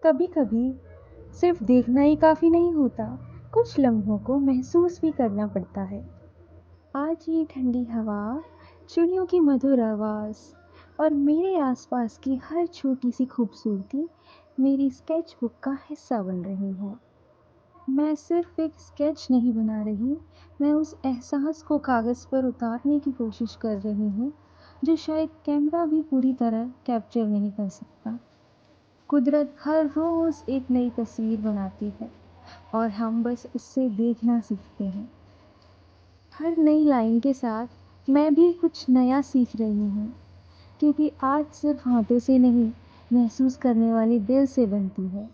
कभी कभी सिर्फ देखना ही काफी नहीं होता, कुछ लम्हों को महसूस भी करना पड़ता है। आज ये ठंडी हवा, चिड़ियों की मधुर आवाज और मेरे आसपास की हर छोटी सी खूबसूरती मेरी स्केच बुक का हिस्सा बन रही है। मैं सिर्फ एक स्केच नहीं बना रही, मैं उस एहसास को कागज पर उतारने की कोशिश कर रही हूँ जो शायद कैमरा भी पूरी तरह कैप्चर नहीं कर सकता। कुदरत हर रोज एक नई तस्वीर बनाती है और हम बस उससे देखना सीखते हैं। हर नई लाइन के साथ मैं भी कुछ नया सीख रही हूँ, क्योंकि आर्ट सिर्फ हाथों से नहीं, महसूस करने वाले दिल से बनती है।